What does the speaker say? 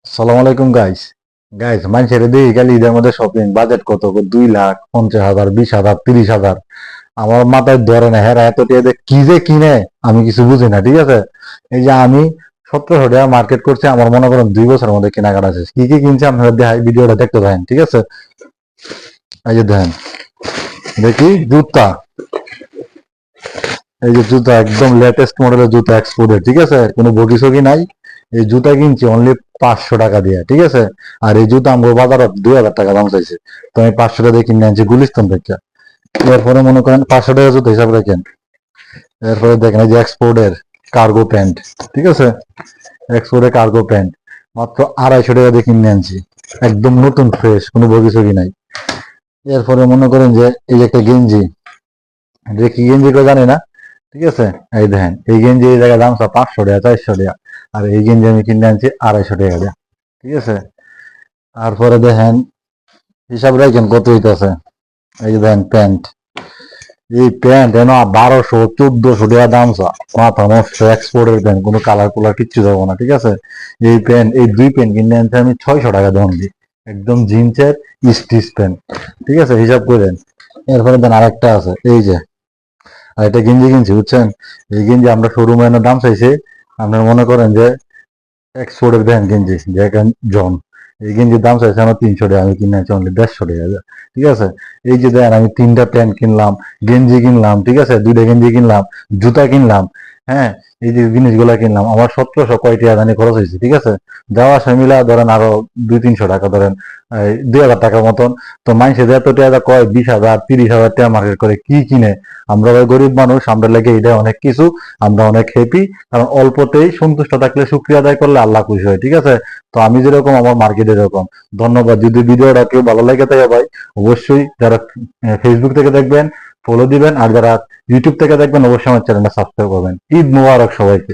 আসসালামু আলাইকুম গাইস। মানুষের দেখি খালি ঈদের মধ্যে শপিং বাজেট কত 2 লাখ 50,000 20,000 30,000। আমার মাথায় ধরে না, হ্যাঁ এত টাকা দিয়ে কি যে কিনে আমি কিছু বুঝি না। ঠিক আছে, এই যে আমি 1700 টাকা মার্কেট করছি, আমার মনে করেন 2 বছরের মধ্যে কেনাকাটা শেষ। কি কি কিনছে আপনারা দেখাই, ভিডিওটা দেখতে থাকেন। ঠিক আছে, এই যে দেখেন, দেখি জুতা, এই যে জুতা একদম লেটেস্ট মডেলের জুতা, এক্সপোর্টের। ঠিক আছে, কোনো বগি সগি নাই। এই জুতা কিনছি অনলি 500 টাকা দিয়ে। ঠিক আছে, আর এই জুতা আমরা বাজারে 2,000 টাকা দাম চাইছে, তো আমি 500 টাকা দিয়ে কিনে আনছি গুলিস্তান থেকে। এরপরে মনে করেন 500 টাকা জুতা হিসাব রাখেন। এরপরে দেখেন এই যে এক্সপোর্টের কার্গো প্যান্ট। ঠিক আছে, এক্সপোর্টের কার্গো প্যান্ট মাত্র 250 টাকা দিয়ে কিনে আনছি, একদম নতুন ফ্রেশ, কোনো বগি সগি নাই। এরপরে মনে করেন যে এই যে একটা গেঞ্জি, যে কি গেঞ্জি কেউ জানি না। ঠিক আছে, এই দেখেন এই গেঞ্জি এই জায়গায় দাম 500 টাকা 400 টাকা, আর এই গেঞ্জি আমি কিনে আনছি 250 টাকা দিয়ে। ঠিক আছে, তারপরে দেখেন হিসাব রাখেন কত হইতেছে। এই যে দেখেন প্যান্ট, এই প্যান্ট এন 1200 1400 টাকা দাম মাথা নষ্ট। এক্সপোর্টের প্যান্ট, কোনো কালার কুলার কিচ্ছু যাবো না। ঠিক আছে, এই প্যান্ট, এই দুই প্যান্ট কিনে আনছি আমি 600 টাকা দাম দিয়ে, একদম জিন্সের স্টিচ প্যান্ট। ঠিক আছে, হিসাব করেন। এরপরে দেন আরেকটা আছে, এই যে আর এটা গেঞ্জি কিনছি, বুঝছেন। এই গেঞ্জি আমরা শোরুমে এনে দাম চাইছি, আপনার মনে করেন যে এক্সপোর্টের ব্যান্ড গেঞ্জি দেখেন জন, এই গেঞ্জির দাম চাইছে আমার 300 টাকা, আমি কিনে আনছি অনলি 150 টাকা। ঠিক আছে, এই যে দেখেন আমি 3টা প্যান্ট কিনলাম, গেঞ্জি কিনলাম, ঠিক আছে 2টা গেঞ্জি কিনলাম, জুতা কিনলাম। হ্যাঁ, এই যে জিনিসগুলা কিনলাম, আমার 1700 কয় টাকা জানি খরচ হয়েছে। ঠিক আছে, যাওয়া আসা মিলা ধরেন আরো 200-300 টাকা, ধরেন 2,000 টাকার মতন। তো মানুষের এত টাকা কয় 20,000 30,000 টাকা মার্কেট করে কি কিনে। আমরা ভাই গরিব মানুষ, আমরা লেগে এটা অনেক কিছু, আমরা অনেক হ্যাপি। কারণ অল্পতেই সন্তুষ্ট থাকলে, শুক্রিয়া আদায় করলে আল্লাহ খুশি হয়। ঠিক আছে, তো আমি যেরকম আমার মার্কেট এরকম। ধন্যবাদ। যদি ভিডিওটা কেউ ভালো লাগে থাকে ভাই, অবশ্যই যারা ফেসবুক থেকে দেখবেন ফলো দিবেন, আর যারা ইউটিউব থেকে দেখবেন অবশ্যই আমার চ্যানেলটা সাবস্ক্রাইব করবেন। ঈদ মুবারক সবাইকে।